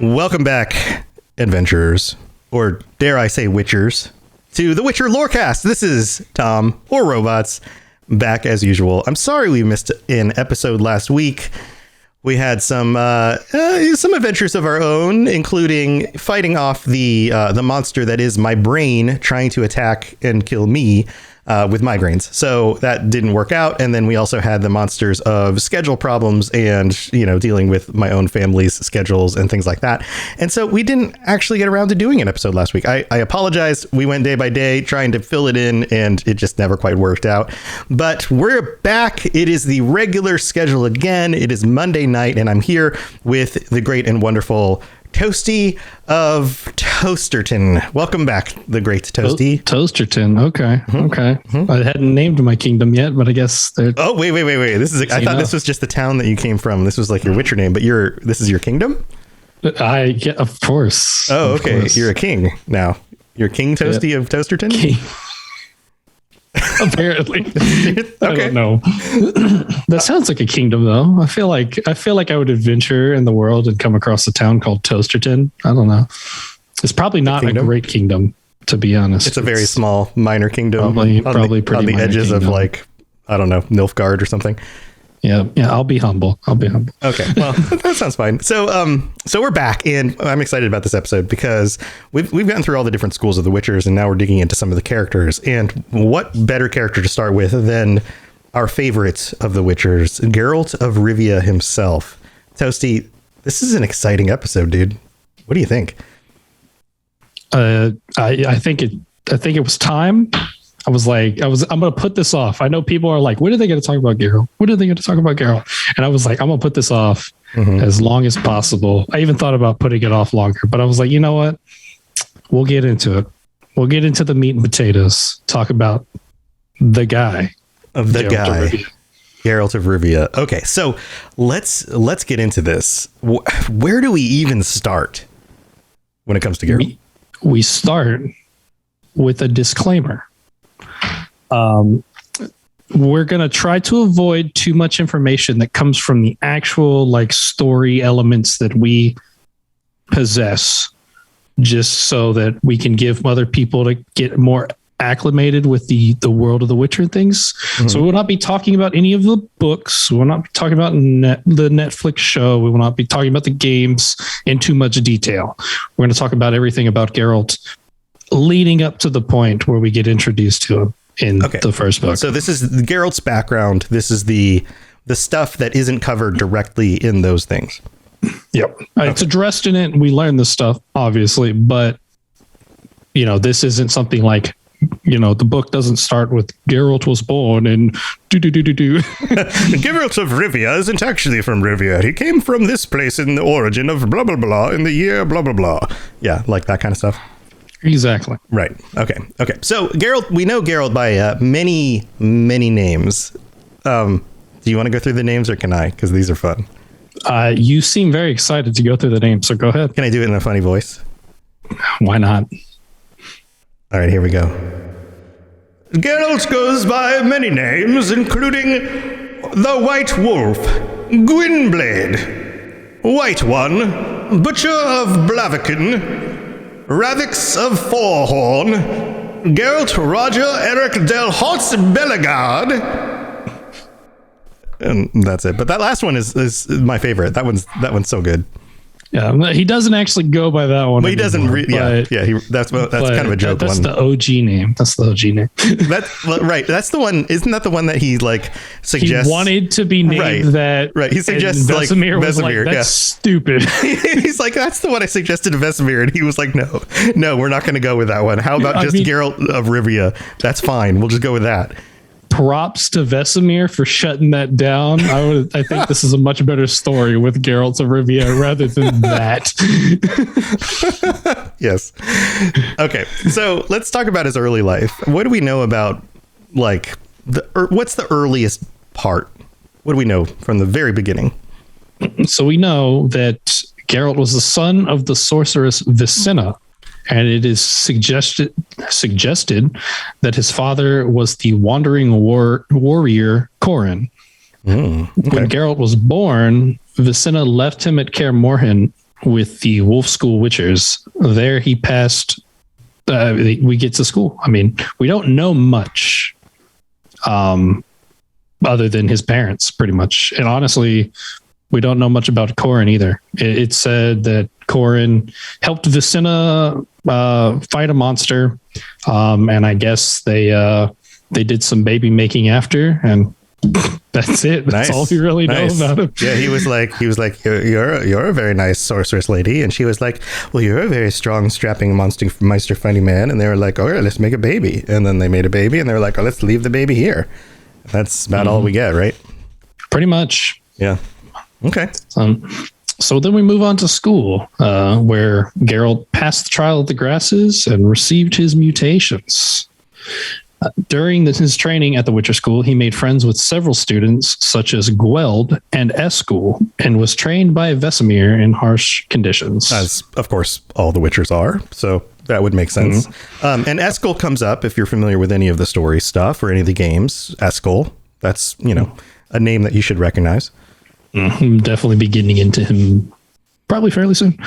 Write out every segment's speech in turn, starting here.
Welcome back, adventurers, or dare I say witchers, to the Witcher Lorecast. This is Tom, or Robots, back as usual. I'm sorry we missed an episode last week. We had some adventures of our own, including fighting off the monster that is my brain trying to attack and kill me with migraines. So that didn't work out. And then we also had the monsters of schedule problems and, dealing with my own family's schedules and things like that. And so we didn't actually get around to doing an episode last week. I apologize. We went day by day trying to fill it in, and it just never quite worked out. But we're back. It is the regular schedule again. It is Monday night, and I'm here with the great and wonderful Toasty of Toasterton. Welcome back, the great Toasty. Toasterton. Okay. Mm-hmm. Okay. Mm-hmm. I hadn't named my kingdom yet, but I guess they're... Oh, wait. I thought this was just the town that you came from. This was like your Witcher name, but this is your kingdom? Yeah, of course. Oh, okay. Course. You're a king now. You're King Toasty of Toasterton? King. Apparently. Okay. I don't know. That sounds like a kingdom, though. I feel like I would adventure in the world and come across a town called Toasterton. I don't know. It's probably not a great kingdom, to be honest. It's a very small, minor kingdom. Probably pretty on the edges kingdom. Of like, I don't know, Nilfgaard or something. Yeah. I'll be humble. Okay, well, that sounds fine. So we're back, and I'm excited about this episode because we've gotten through all the different schools of the Witchers, and now we're digging into some of the characters. And what better character to start with than our favorite of the Witchers, Geralt of Rivia himself. Toasty, this is an exciting episode, dude. What do you think? I think it was time. I'm going to put this off. I know people are like, when are they going to talk about Geralt? When are they going to talk about Geralt? And I was like, I'm going to put this off as long as possible. I even thought about putting it off longer, but I was like, you know what? We'll get into it. We'll get into the meat and potatoes. Talk about the guy. Geralt of Rivia. Okay, so let's get into this. Where do we even start when it comes to Geralt? We start with a disclaimer. We're going to try to avoid too much information that comes from the actual story elements that we possess, just so that we can give other people to get more acclimated with the world of the Witcher and things. Mm-hmm. So we will not be talking about any of the books. We will not be talking about the Netflix show. We will not be talking about the games in too much detail. We're going to talk about everything about Geralt leading up to the point where we get introduced to him in the first book. So this is Geralt's background. This is the stuff that isn't covered directly in those things. Yep. Okay. It's addressed in it. We learn this stuff, obviously, but this isn't something like, the book doesn't start with Geralt was born and do. Geralt of Rivia isn't actually from Rivia. He came from this place in the origin of blah, blah, blah, in the year blah, blah, blah. Yeah, like that kind of stuff. Exactly. Right. Okay. So Geralt, we know Geralt by many, many names. Do you want to go through the names, or can I? Because these are fun. You seem very excited to go through the names, so go ahead. Can I do it in a funny voice? Why not? All right, here we go. Geralt goes by many names, including the White Wolf, Gwynblade, White One, Butcher of Blaviken, Ravix of Forhorn, Geralt Roger Eric Del Hotz Bellegarde. And that's it. But that last one is my favorite. That one's so good. Yeah, he doesn't actually go by that one. Well, he doesn't. That's kind of a joke. That's the OG name. That's right. That's the one. Isn't that the one that he suggests? He wanted to be named that. Right. He suggests Vesemir was like, that's stupid. He's like, that's the one I suggested to Vesemir, and he was like, no, we're not going to go with that one. How about Geralt of Rivia? That's fine. We'll just go with that. Props to Vesemir for shutting that down. I think this is a much better story with Geralts of Rivia rather than that. Yes. Okay. So let's talk about his early life. What do we know about what's the earliest part? What do we know from the very beginning? So we know that Geralt was the son of the sorceress Vicenna, and it is suggested that his father was the wandering warrior Corin. When Geralt was born, Vicenna left him at Kaer Morhen with the Wolf School Witchers. There he passed. We get to school. I mean, we don't know much other than his parents, pretty much. And honestly, we don't know much about Corin either. It said that Corin helped Vicina fight a monster, and I guess they did some baby making after, and that's it. That's all we really know about him. Yeah, he was like, you're a very nice sorceress lady, and she was like, well, you're a very strong, strapping monster fighting man, and they were like, all right, let's make a baby, and then they made a baby, and they were like, oh, let's leave the baby here. That's about all we get, right? Pretty much. Yeah. Okay. So then we move on to school, where Geralt passed the trial of the grasses and received his mutations. During his training at the Witcher School, he made friends with several students, such as Gweld and Eskel, and was trained by Vesemir in harsh conditions. As, of course, all the Witchers are, so that would make sense. And Eskel comes up, if you're familiar with any of the story stuff or any of the games. Eskel, that's, a name that you should recognize. Definitely be getting into him probably fairly soon.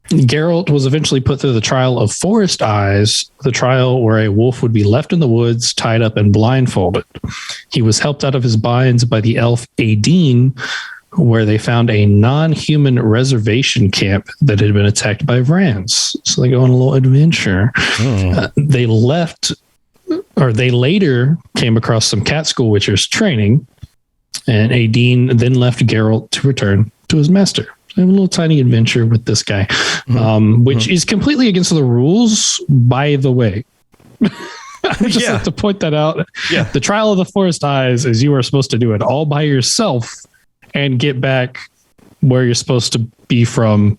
Geralt was eventually put through the trial of Forest Eyes, the trial where a wolf would be left in the woods, tied up and blindfolded. He was helped out of his binds by the elf Aideen, where they found a non-human reservation camp that had been attacked by Vrans. So they go on a little adventure. They later came across some cat school witchers training, and Aideen then left Geralt to return to his master. I have a little tiny adventure with this guy, which is completely against the rules, by the way. I just have to point that out. Yeah. The trial of the Forest Eyes is you are supposed to do it all by yourself and get back where you're supposed to be from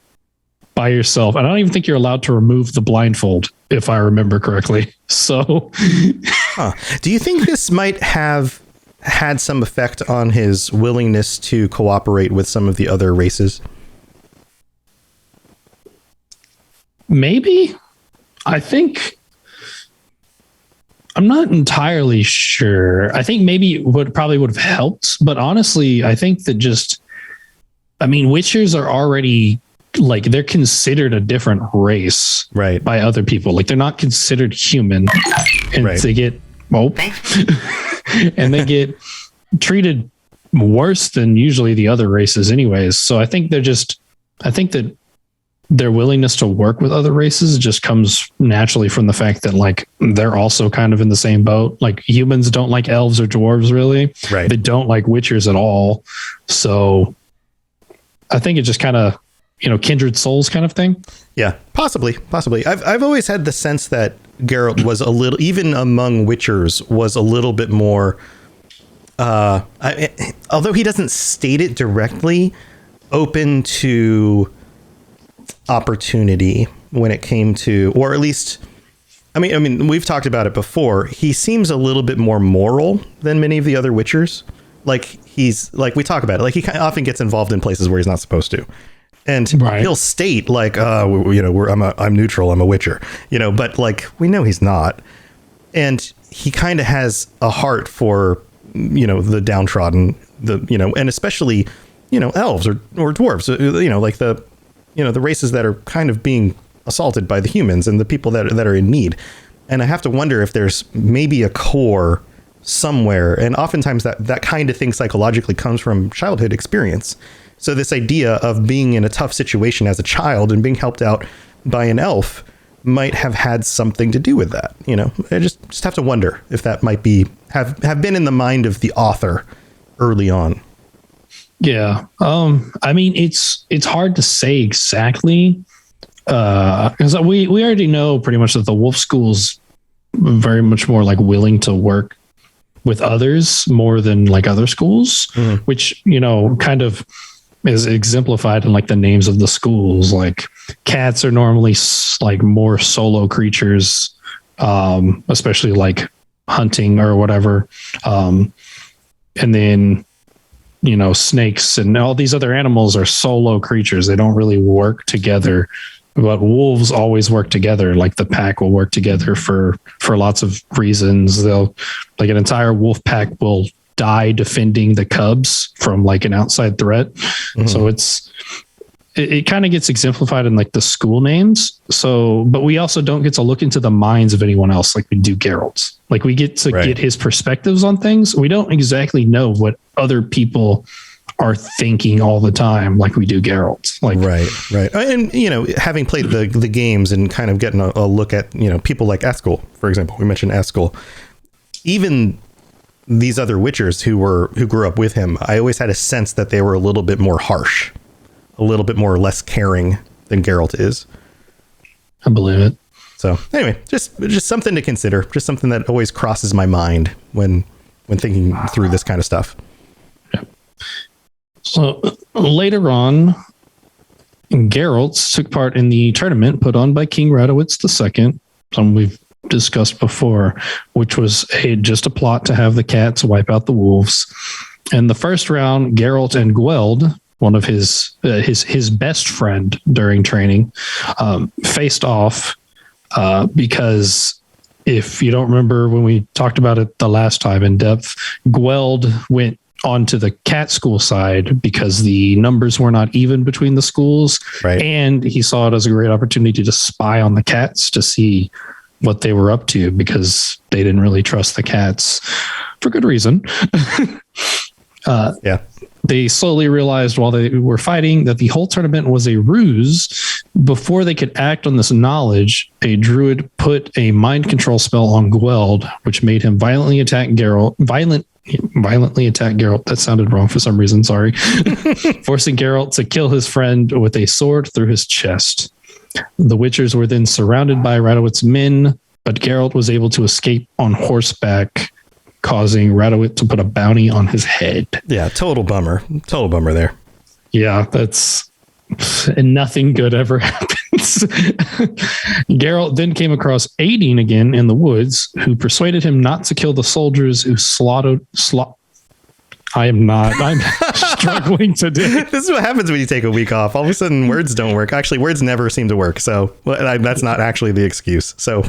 by yourself. And I don't even think you're allowed to remove the blindfold, if I remember correctly. So, do you think this might have had some effect on his willingness to cooperate with some of the other races? Maybe. I'm not entirely sure. I think maybe it probably would have helped, but honestly, I think that Witchers are already they're considered a different race, right, by other people. They're not considered human, and they get and they get treated worse than usually the other races anyways. So I think that their willingness to work with other races just comes naturally from the fact that they're also kind of in the same boat. Humans don't like elves or dwarves really. Right. They don't like witchers at all. So I think it just kind of, kindred souls kind of thing. Yeah, possibly. I've always had the sense that Geralt was a little, even among witchers, was a little bit more, although he doesn't state it directly, open to opportunity when it came to, or at least, I mean, we've talked about it before. He seems a little bit more moral than many of the other witchers. We talk about it. He often gets involved in places where he's not supposed to. And he'll state I'm neutral, I'm a witcher, but we know he's not. And he kind of has a heart for, the downtrodden, and especially, elves or dwarves, the races that are kind of being assaulted by the humans and the people that are in need. And I have to wonder if there's maybe a core somewhere. And oftentimes that kind of thing psychologically comes from childhood experience. So this idea of being in a tough situation as a child and being helped out by an elf might have had something to do with that. I just have to wonder if that might have been in the mind of the author early on. Yeah. It's hard to say exactly, because we already know pretty much that the Wolf School's very much more willing to work with others more than other schools, which, kind of is exemplified in the names of the schools. Cats are normally more solo creatures, especially hunting or whatever. And then, snakes and all these other animals are solo creatures. They don't really work together, but wolves always work together. The pack will work together for lots of reasons. They'll an entire wolf pack will die defending the cubs from an outside threat. So it kind of gets exemplified in like the school names. So, but we also don't get to look into the minds of anyone else like we do Geralt's. Like we get to get his perspectives on things. We don't exactly know what other people are thinking all the time like we do Geralt. Like right. And having played the games and kind of getting a look at people like Eskel, for example. We mentioned Eskel. Even these other Witchers who grew up with him, I always had a sense that they were a little bit more harsh, a little bit more less caring than Geralt is. I believe it. So anyway, just something to consider, just something that always crosses my mind when thinking through this kind of stuff. Yeah. So later on, Geralt took part in the tournament put on by King Radowitz II, something we've discussed before, which was just a plot to have the cats wipe out the wolves. In the first round, Geralt and Gweld, one of his best friend during training, faced off because if you don't remember when we talked about it the last time in depth, Gweld went onto the cat school side because the numbers were not even between the schools. Right. And he saw it as a great opportunity to spy on the cats to see what they were up to because they didn't really trust the cats for good reason. They slowly realized while they were fighting that the whole tournament was a ruse. Before they could act on this knowledge, a druid put a mind control spell on Gweld, which made him violently attack Geralt. Violently attack Geralt. That sounded wrong for some reason. Sorry. Forcing Geralt to kill his friend with a sword through his chest. The Witchers were then surrounded by Radowitz's men, but Geralt was able to escape on horseback, causing Radowitz to put a bounty on his head. Yeah, total bummer there. Yeah, and nothing good ever happens. Geralt then came across Aideen again in the woods, who persuaded him not to kill the soldiers who I'm struggling today. This is what happens when you take a week off. All of a sudden, words don't work. Actually, words never seem to work. So that's not actually the excuse. So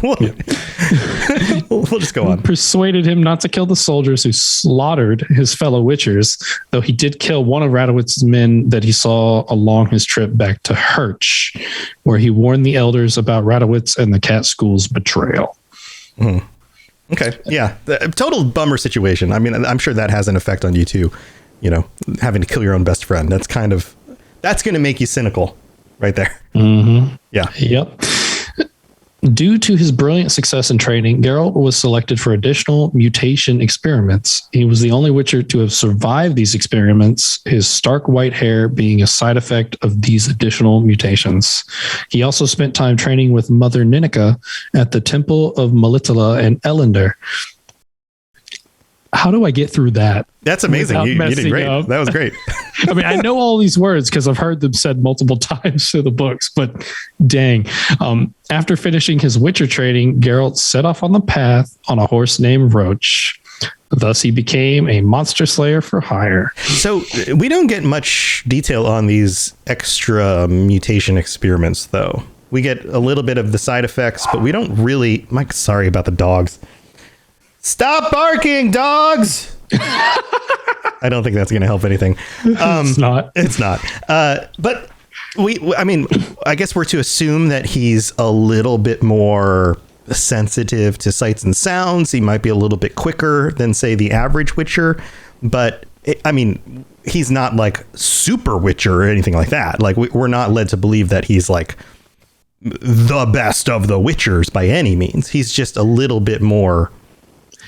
we'll just go on. Persuaded him not to kill the soldiers who slaughtered his fellow Witchers, though he did kill one of Radowitz's men that he saw along his trip back to Hirsch, where he warned the elders about Radowitz and the cat school's betrayal. Mm-hmm. Okay. Yeah. The total bummer situation. I mean, I'm sure that has an effect on you too. Having to kill your own best friend. That's going to make you cynical right there. Mm-hmm. Yeah. Yep. Due to his brilliant success in training, Geralt was selected for additional mutation experiments. He was the only Witcher to have survived these experiments, his stark white hair being a side effect of these additional mutations. He also spent time training with Mother Ninika at the Temple of Melitala and Elendar. How do I get through that? That's amazing. You did great. Up? That was great. I mean, I know all these words because I've heard them said multiple times through the books, but dang. After finishing his Witcher training, Geralt set off on the path on a horse named Roach. Thus, he became a monster slayer for hire. So we don't get much detail on these extra mutation experiments, though. We get a little bit of the side effects, but we don't really... Mike, sorry about the dogs. Stop barking, dogs! I don't think that's going to help anything. It's not. It's not. But I guess we're to assume that he's a little bit more sensitive to sights and sounds. He might be a little bit quicker than, say, the average Witcher. But, he's not like super Witcher or anything like that. Like, we're not led to believe that he's like the best of the Witchers by any means. He's just a little bit more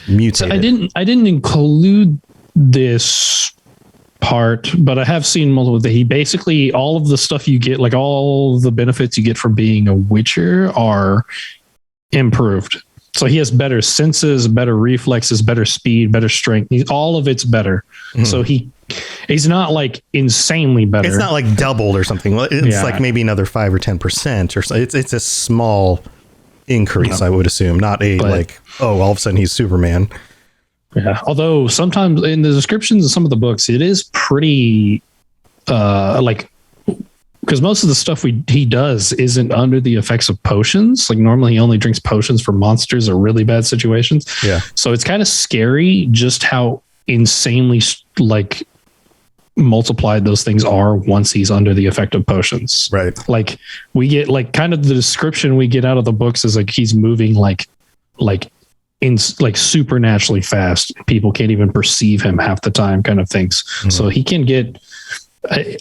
mutated. So I didn't include this part, but I have seen multiple that he basically all of the stuff you get, like all the benefits you get from being a Witcher are improved. So he has better senses, better reflexes, better speed, better strength. All of it's better. Mm-hmm. So he's not like insanely better. It's not like doubled or something. It's like maybe another 5 or 10% or so. It's a small increase, I would assume, not all of a sudden he's Superman. Yeah. Although sometimes in the descriptions of some of the books, it is pretty because most of the stuff he does isn't under the effects of potions. Like normally he only drinks potions for monsters or really bad situations. Yeah. So it's kind of scary just how insanely multiplied those things are once he's under the effect of potions. Right. Like we get like kind of the description we get out of the books is like he's moving like in like supernaturally fast. People can't even perceive him half the time, kind of things. Mm-hmm. So he can get.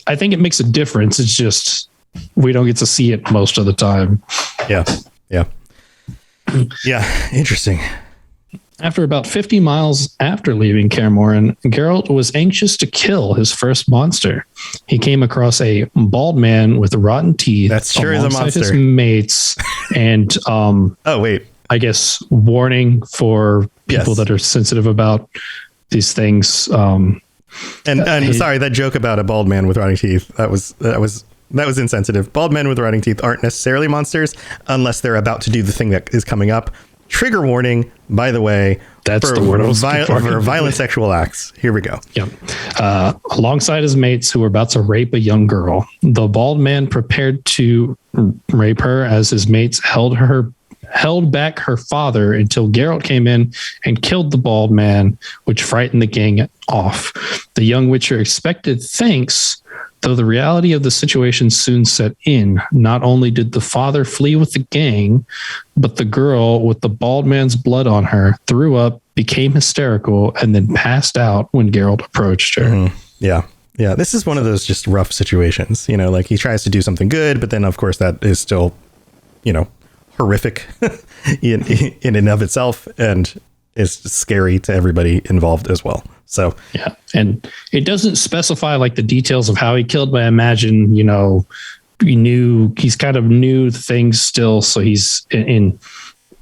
I think it makes a difference. It's just we don't get to see it most of the time. Yeah. Interesting. After about 50 miles after leaving Kaer Morhen, Geralt was anxious to kill his first monster. He came across a bald man with rotten teeth. That's sure is a monster. His mates, and I guess warning for people that are sensitive about these things. And sorry, that joke about a bald man with rotting teeth, that was insensitive. Bald men with rotting teeth aren't necessarily monsters unless they're about to do the thing that is coming up. Trigger warning, by the way, that's the word for violent sexual acts. Here we go. Yeah. Alongside his mates who were about to rape a young girl, the bald man prepared to rape her as his mates held back her father until Geralt came in and killed the bald man, which frightened the gang off. The young Witcher expected thanks, though the reality of the situation soon set in. Not only did the father flee with the gang, but the girl with the bald man's blood on her threw up, became hysterical, and then passed out when Geralt approached her. Mm-hmm. Yeah. This is one of those just rough situations, like he tries to do something good, but then of course that is still, horrific in and of itself, and is scary to everybody involved as well. So yeah, and it doesn't specify like the details of how he killed, but I imagine he's kind of new things still, so he's and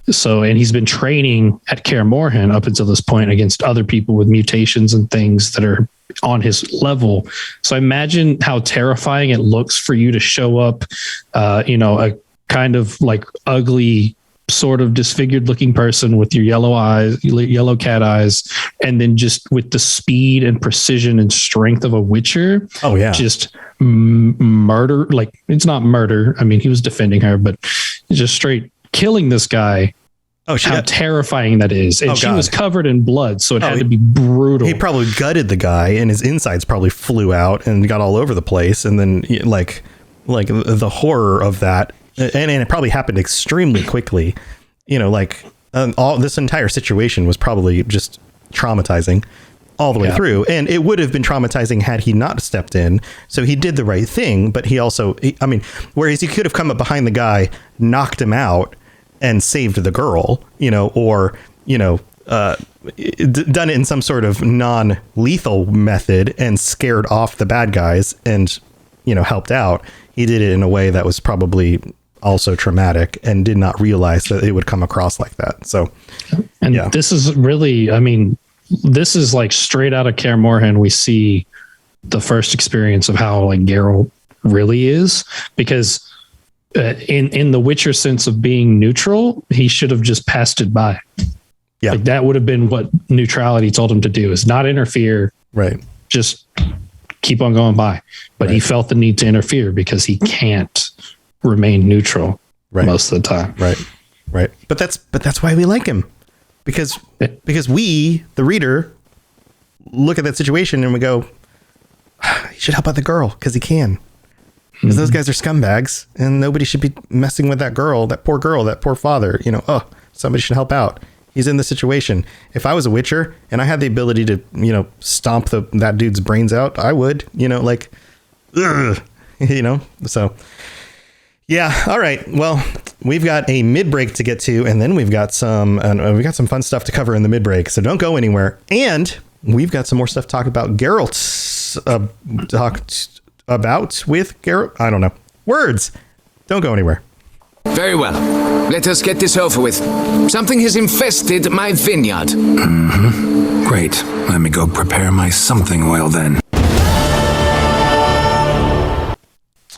he's been training at Kaer Morhen up until this point against other people with mutations and things that are on his level. So I imagine how terrifying it looks for you to show up, a kind of like ugly, sort of disfigured looking person with your yellow cat eyes, and then just with the speed and precision and strength of a Witcher. Oh yeah. Just murder. Like, it's not murder. I mean, he was defending her, but just straight killing this guy. Oh, how terrifying that is. And she was covered in blood, so it had to be brutal. He probably gutted the guy and his insides probably flew out and got all over the place. And then like the horror of that. And it probably happened extremely quickly, all this entire situation was probably just traumatizing all the way through. And it would have been traumatizing had he not stepped in. So he did the right thing. But he also, whereas he could have come up behind the guy, knocked him out and saved the girl, or, done it in some sort of non-lethal method and scared off the bad guys and, helped out. He did it in a way that was probably also traumatic and did not realize that it would come across like that. So, and this is really, this is like straight out of Kaer Morhen. We see the first experience of how like Geralt really is, because in the Witcher sense of being neutral, he should have just passed it by. Yeah. Like that would have been what neutrality told him to do, is not interfere. Right. Just keep on going by. But he felt the need to interfere because he can't remain neutral most of the time. Right. But that's why we like him, because we, the reader, look at that situation and we go, he should help out the girl because he can. Because those guys are scumbags and nobody should be messing with that girl, that poor father. Somebody should help out. He's in the situation. If I was a Witcher and I had the ability to, stomp that dude's brains out, I would, so. Yeah. All right. Well, we've got a mid break to get to, and then we've got some fun stuff to cover in the mid break. So don't go anywhere. And we've got some more stuff to talk about. Geralt's about with Geralt. I don't know. Words. Don't go anywhere. Very well. Let us get this over with. Something has infested my vineyard. Mm-hmm. Great. Let me go prepare my something oil then.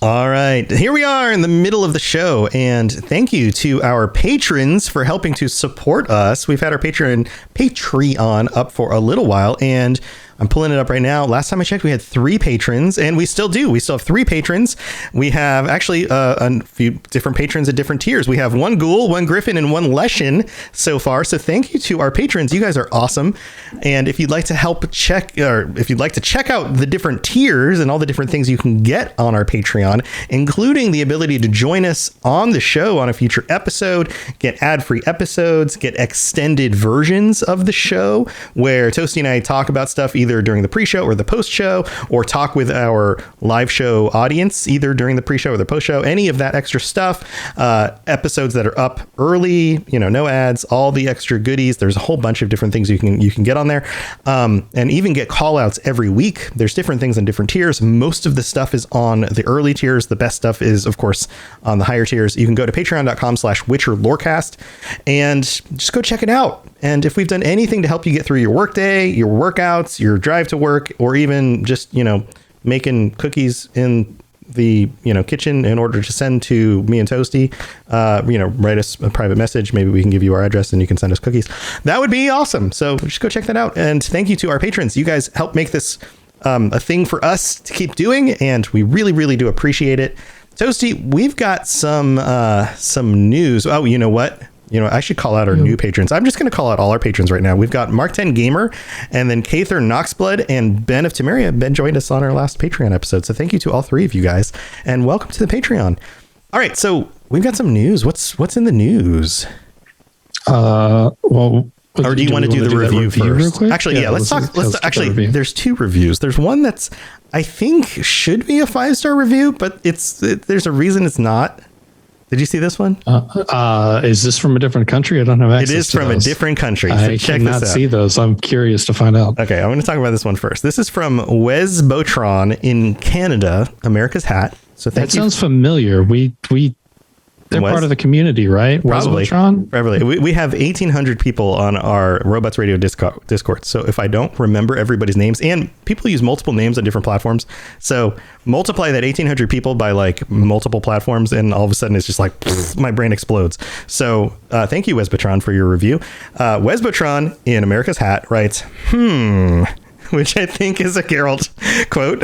All right, here we are in the middle of the show, and thank you to our patrons for helping to support us. We've had our Patreon up for a little while, and I'm pulling it up right now. Last time I checked, we had 3 patrons, and we still do. We still have 3 patrons. We have actually a few different patrons at different tiers. We have 1 Ghoul, 1 Griffin, and 1 Leshen so far. So thank you to our patrons. You guys are awesome. And if you'd like to if you'd like to check out the different tiers and all the different things you can get on our Patreon, including the ability to join us on the show on a future episode, get ad-free episodes, get extended versions of the show where Toasty and I talk about stuff either during the pre-show or the post-show, or talk with our live show audience either during the pre-show or the post-show, any of that extra stuff, episodes that are up early, no ads, all the extra goodies. There's a whole bunch of different things you can get on there, and even get call outs every week. There's different things on different tiers. Most of the stuff is on the early tiers. The best stuff is, of course, on the higher tiers. You can go to patreon.com/WitcherLoreCast and just go check it out. And if we've done anything to help you get through your workday, your workouts, your drive to work, or even just, making cookies in the, kitchen in order to send to me and Toasty, write us a private message. Maybe we can give you our address and you can send us cookies. That would be awesome. So just go check that out. And thank you to our patrons. You guys help make this a thing for us to keep doing, and we really, really do appreciate it. Toasty, we've got some news. Oh, you know what? I should call out our new patrons. I'm just going to call out all our patrons right now. We've got Mark 10 Gamer, and then Kather Noxblood, and Ben of Temeria. Ben joined us on our last Patreon episode. So thank you to all 3 of you guys, and welcome to the Patreon. All right, so we've got some news. What's in the news? Or do you want to do the review first? Actually, yeah, let's talk. There's 2 reviews. There's one that's, I think, should be a 5-star review, but there's a reason it's not. Did you see this one? Is this from a different country? I don't have access to those. It is from a different country. So I cannot see those. I'm curious to find out. Okay, I'm going to talk about this one first. This is from Wes Botron in Canada, America's Hat. So that sounds familiar. They're part of the community, right? Probably. We have 1,800 people on our Robots Radio Discord. So if I don't remember everybody's names, and people use multiple names on different platforms, so multiply that 1,800 people by multiple platforms, and all of a sudden it's just my brain explodes. So thank you, Wesbotron, for your review. Wesbotron in America's Hat writes, which I think is a Geralt quote.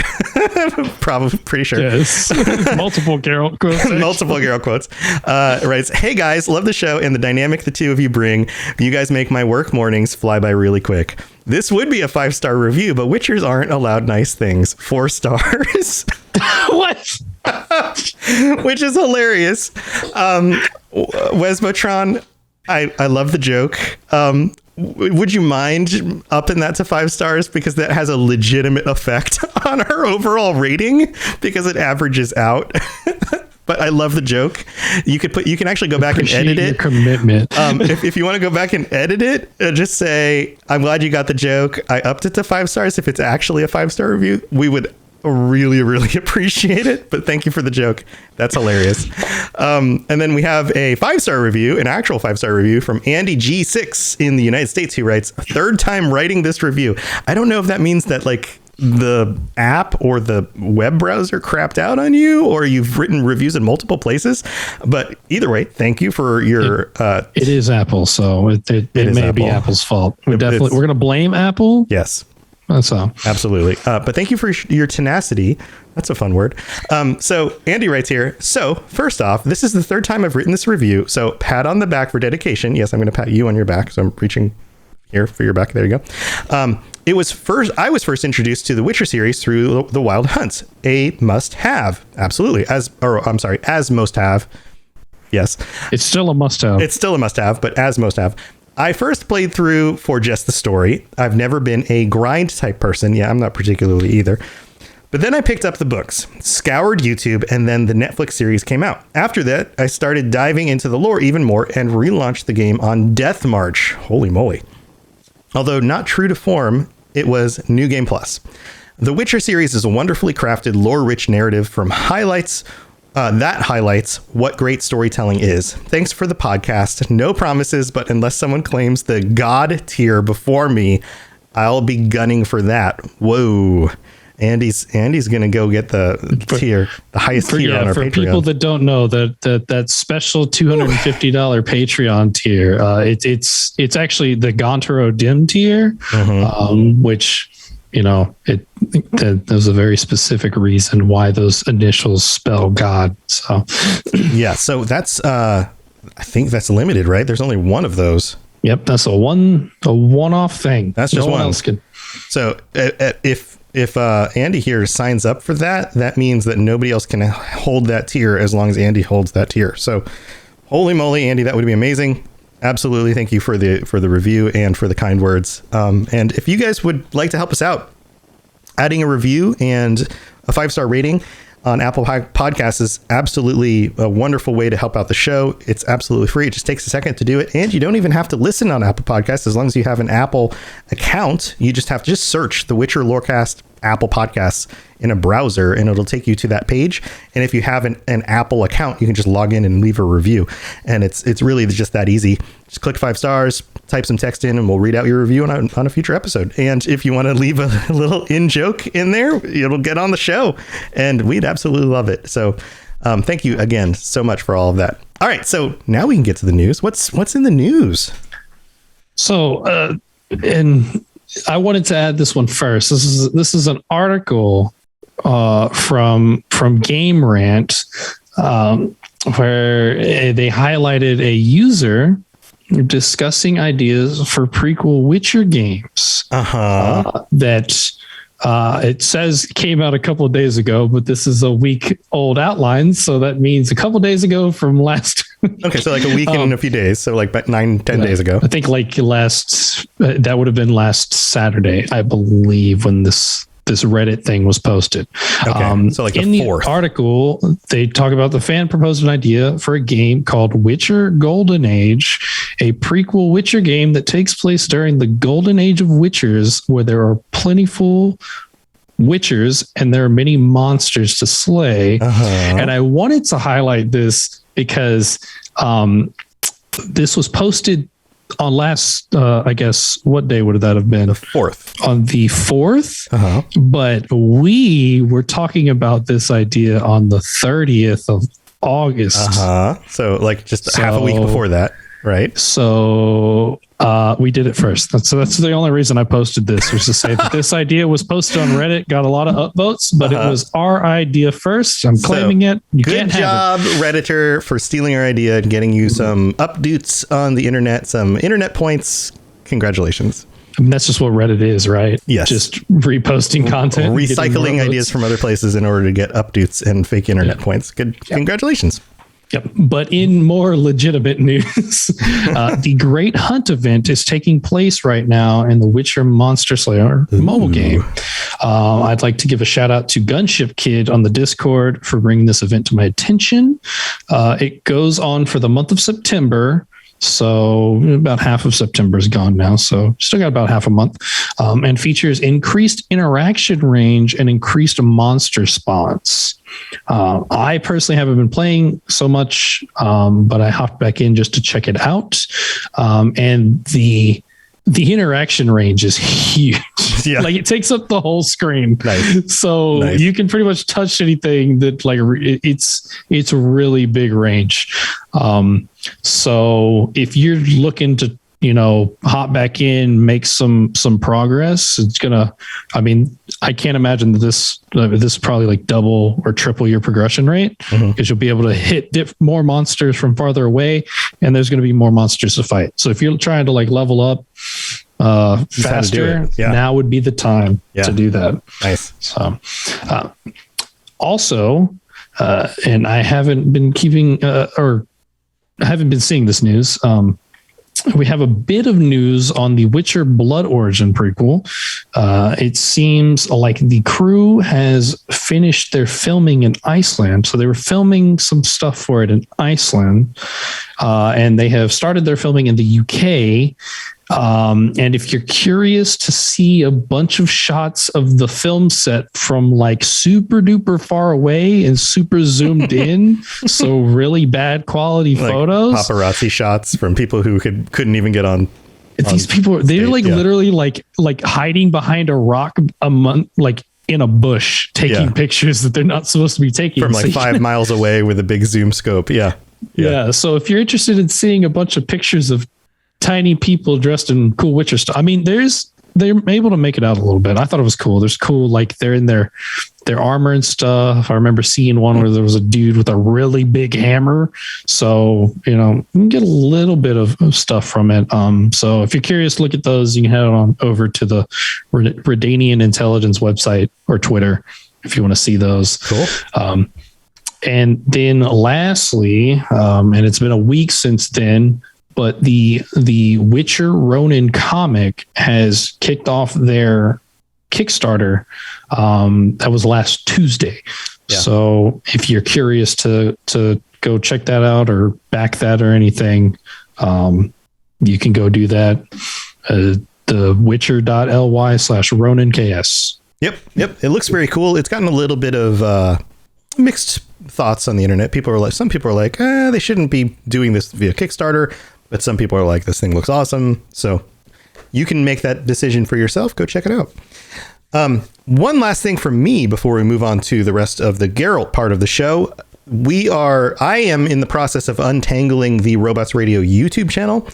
Probably, pretty sure. Yes. Multiple Geralt quotes. Multiple Geralt quotes. Writes, "Hey guys, love the show and the dynamic the 2 of you bring. You guys make my work mornings fly by really quick. This would be a 5-star review, but Witchers aren't allowed nice things. 4 stars." What? Which is hilarious. Wesbotron, I love the joke. Would you mind upping that to 5 stars, because that has a legitimate effect on our overall rating because it averages out. But I love the joke. You can actually go back and edit it. Commitment. If you want to go back and edit it, just say, "I'm glad you got the joke. I upped it to 5 stars." If it's actually a 5-star review, we would really, really appreciate it. But thank you for the joke. That's hilarious. And then we have a 5-star review, an actual 5-star review from Andy G6 in the United States, who writes, "Third time writing this review. I don't know if that means that the app or the web browser crapped out on you, or you've written reviews in multiple places, but either way, thank you for your it is Apple, so it may be Apple's fault. We're going to blame Apple. Yes, that's all. Absolutely. But thank you for your tenacity. That's a fun word. So Andy writes here, "So first off, this is the 3rd time I've written this review, so pat on the back for dedication." Yes, I'm going to pat you on your back, so I'm reaching here for your back. There you go. I was first introduced to the Witcher series through the Wild Hunts, a must-have. Absolutely. As must-have. Yes. It's still a must-have. It's still a must-have, but as must-have. I first played through for just the story. I've never been a grind type person. Yeah, I'm not particularly either. But then I picked up the books, scoured YouTube, and then the Netflix series came out. After that, I started diving into the lore even more and relaunched the game on Death March. Holy moly. Although not true to form, it was New Game Plus. The Witcher series is a wonderfully crafted, lore-rich narrative that highlights what great storytelling is. Thanks for the podcast. No promises, but unless someone claims the God tier before me, I'll be gunning for that. Whoa. Andy's gonna go get the tier, the highest tier on our Patreon. For people that don't know, that special $250 Patreon tier, it's actually the Gontaro Dim tier, which there's a very specific reason why those initials spell God. So yeah, so that's I think that's limited, right? There's only one of those. Yep, that's a one-off thing. That's just no one. Else can. So if Andy here signs up for that, that means that nobody else can hold that tier as long as Andy holds that tier. So holy moly, Andy, that would be amazing. Absolutely. Thank you for the review and for the kind words. And if you guys would like to help us out, adding a review and a 5-star rating on Apple Podcasts is absolutely a wonderful way to help out the show. It's absolutely free. It just takes a second to do it. And you don't even have to listen on Apple Podcasts. As long as you have an Apple account, you just have to search The Witcher Lorecast Apple Podcasts in a browser, and it'll take you to that page. And if you have an Apple account, you can just log in and leave a review. And it's really just that easy. Just click 5 stars, type some text in, and we'll read out your review on a future episode. And if you want to leave a little in-joke in there, it'll get on the show, and we'd absolutely love it. So thank you again so much for all of that. All right, so now we can get to the news. What's in the news? So, and I wanted to add this one first. This is an article from Game Rant where they highlighted a user discussing ideas for prequel Witcher games. That it says came out a couple of days ago, but this is a week old outline, so that means a couple of days ago from last. Okay, so like a week and a few days, so like 9-10 days ago. I think like that would have been last Saturday, I believe, when this Reddit thing was posted. Okay, so like in the article, they talk about the fan proposed an idea for a game called Witcher Golden Age, a prequel Witcher game that takes place during the Golden Age of Witchers, where there are plentiful Witchers and there are many monsters to slay. And I wanted to highlight this because this was posted on last, I guess, what day would that have been? The 4th. On the 4th. But we were talking about this idea on the 30th of August. So like just half a week before that, right? So we did it first. That's the only reason I posted this, was to say that this idea was posted on Reddit, got a lot of upvotes, but it was our idea first. I'm claiming it. You good can't job, have it. Redditor, for stealing our idea and getting you some updates on the internet, some internet points. Congratulations. I mean, that's just what Reddit is, right? Yes. Just reposting content. Recycling ideas from other places in order to get updates and fake internet points. Good. Congratulations. Yep. But in more legitimate news, the Great Hunt event is taking place right now in the Witcher Monster Slayer mobile game. I'd like to give a shout out to Gunship Kid on the Discord for bringing this event to my attention. It goes on for the month of September. So about half of September is gone now. So still got about half a month, and features increased interaction range and increased monster spawns. I personally haven't been playing so much, but I hopped back in just to check it out. And the interaction range is huge. Yeah. Like it takes up the whole screen. Nice. So you can pretty much touch anything that it's a really big range. So if you're looking to, hop back in, make some progress, it's gonna, I can't imagine that this is probably like double or triple your progression rate, because you'll be able to hit more monsters from farther away, and there's going to be more monsters to fight. So if you're trying to like level up faster, now would be the time to do that. Nice. So also, and I haven't been keeping or I haven't been seeing this news. We have a bit of news on the Witcher Blood Origin prequel. It seems like the crew has finished their filming in Iceland. So they were filming some stuff for it in Iceland, and they have started their filming in the UK. And if you're curious to see a bunch of shots of the film set from like super duper far away and super zoomed in, so really bad quality like photos, paparazzi shots from people who couldn't even get on. These people, they're like literally like hiding behind a rock like in a bush, taking pictures that they're not supposed to be taking from like 5 miles away with a big zoom scope. Yeah. So if you're interested in seeing a bunch of pictures of tiny people dressed in cool Witcher stuff, there's they're able to make it out a little bit. I thought it was cool. There's cool, like they're in their armor and stuff. I remember seeing one where there was a dude with a really big hammer. So, you know, you can get a little bit of stuff from it. So if you're curious, look at those. You can head on over to the Redanian Intelligence website or Twitter if you want to see those. Cool. And then lastly, and it's been a week since then, but the Witcher Ronin comic has kicked off their Kickstarter. That was last Tuesday. Yeah. So if you're curious to go check that out or back that or anything, you can go do that. The witcher.ly/RoninKS. Yep. It looks very cool. It's gotten a little bit of mixed thoughts on the internet. Some people are like, they shouldn't be doing this via Kickstarter, but some people are like, this thing looks awesome. So you can make that decision for yourself. Go check it out. One last thing from me before we move on to the rest of the Geralt part of the show. I am in the process of untangling the Robots Radio YouTube channel.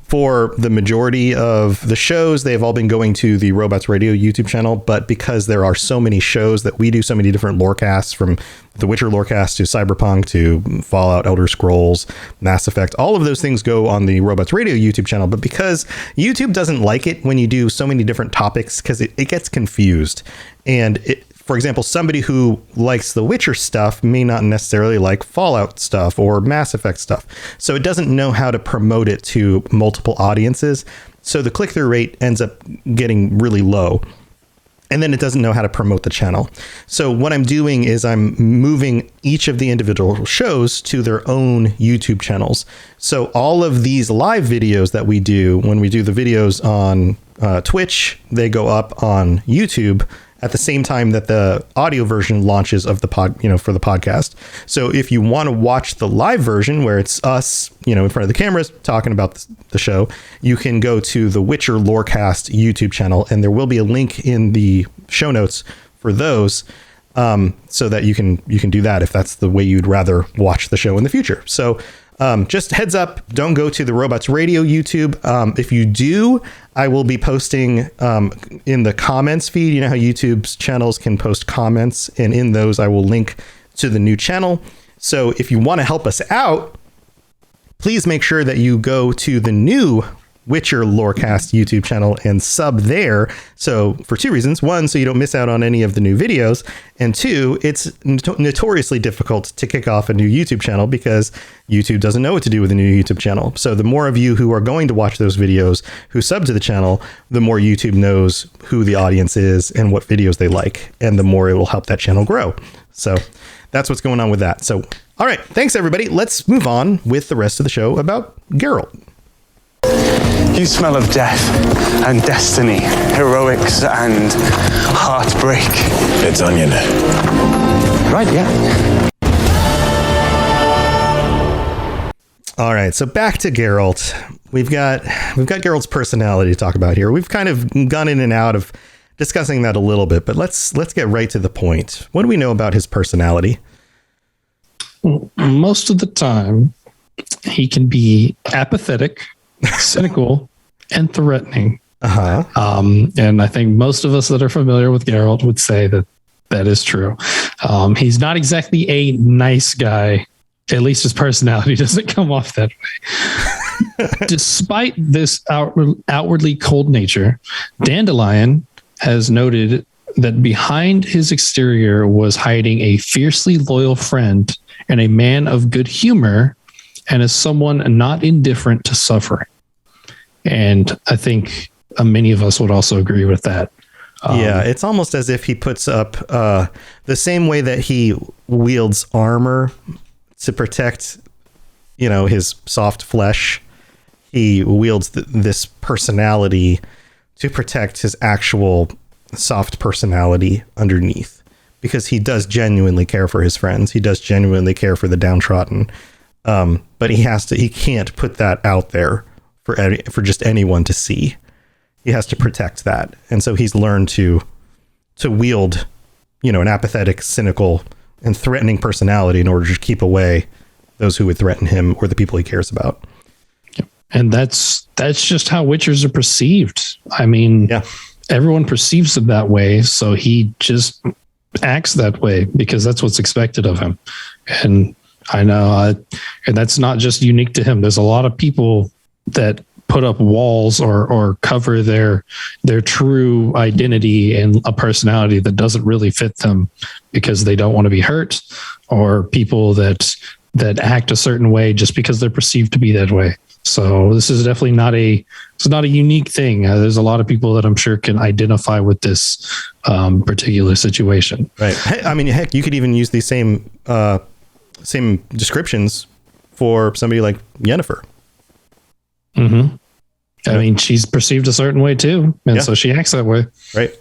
For the majority of the shows, they have all been going to the Robots Radio YouTube channel, but because there are so many shows that we do, so many different lorecasts, from the Witcher lorecast to Cyberpunk to Fallout, Elder Scrolls, Mass Effect, all of those things go on the Robots Radio YouTube channel. But because YouTube doesn't like it when you do so many different topics, because it gets confused. And for example, somebody who likes the Witcher stuff may not necessarily like Fallout stuff or Mass Effect stuff. So it doesn't know how to promote it to multiple audiences. So the click-through rate ends up getting really low. And then it doesn't know how to promote the channel. So what I'm doing is I'm moving each of the individual shows to their own YouTube channels. So all of these live videos that we do, when we do the videos on Twitch, they go up on YouTube at the same time that the audio version launches of the for the podcast. So if you want to watch the live version where it's us, in front of the cameras talking about the show, you can go to the Witcher Lorecast YouTube channel, and there will be a link in the show notes for those, so that you can do that if that's the way you'd rather watch the show in the future. So just heads up, don't go to the Robots Radio YouTube. If you do, I will be posting in the comments feed. You know how YouTube's channels can post comments, and in those I will link to the new channel. So if you want to help us out, please make sure that you go to the new Witcher Lorecast YouTube channel and sub there. So for two reasons: one, so you don't miss out on any of the new videos, and two, it's notoriously difficult to kick off a new YouTube channel because YouTube doesn't know what to do with a new YouTube channel. So the more of you who are going to watch those videos who sub to the channel, the more YouTube knows who the audience is and what videos they like, and the more it will help that channel grow. So that's what's going on with that. So all right, thanks everybody. Let's move on with the rest of the show about Geralt. You smell of death and destiny, heroics and heartbreak. It's onion. Right, yeah. All right, so back to Geralt. We've got Geralt's personality to talk about here. We've kind of gone in and out of discussing that a little bit, but let's get right to the point. What do we know about his personality? Most of the time, he can be apathetic, cynical, and threatening. And I think most of us that are familiar with Geralt would say that is true. He's not exactly a nice guy. At least his personality doesn't come off that way. Despite this outwardly cold nature, Dandelion has noted that behind his exterior was hiding a fiercely loyal friend and a man of good humor, and as someone not indifferent to suffering. And I think many of us would also agree with that. Yeah, it's almost as if he puts up the same way that he wields armor to protect, his soft flesh. He wields this personality to protect his actual soft personality underneath, because he does genuinely care for his friends. He does genuinely care for the downtrodden. But he can't put that out there for just anyone to see. He has to protect that. And so he's learned to wield, an apathetic, cynical, and threatening personality in order to keep away those who would threaten him or the people he cares about. And that's just how Witchers are perceived. I mean, everyone perceives it that way, so he just acts that way because that's what's expected of him. And I know, and that's not just unique to him. There's a lot of people that put up walls or cover their true identity and a personality that doesn't really fit them because they don't want to be hurt, or people that act a certain way just because they're perceived to be that way. So this is definitely not a unique thing. There's a lot of people that I'm sure can identify with this particular situation. Right. I mean, heck, you could even use these same descriptions for somebody like Yennefer. Mm-hmm. I mean, she's perceived a certain way too, and so she acts that way. Right.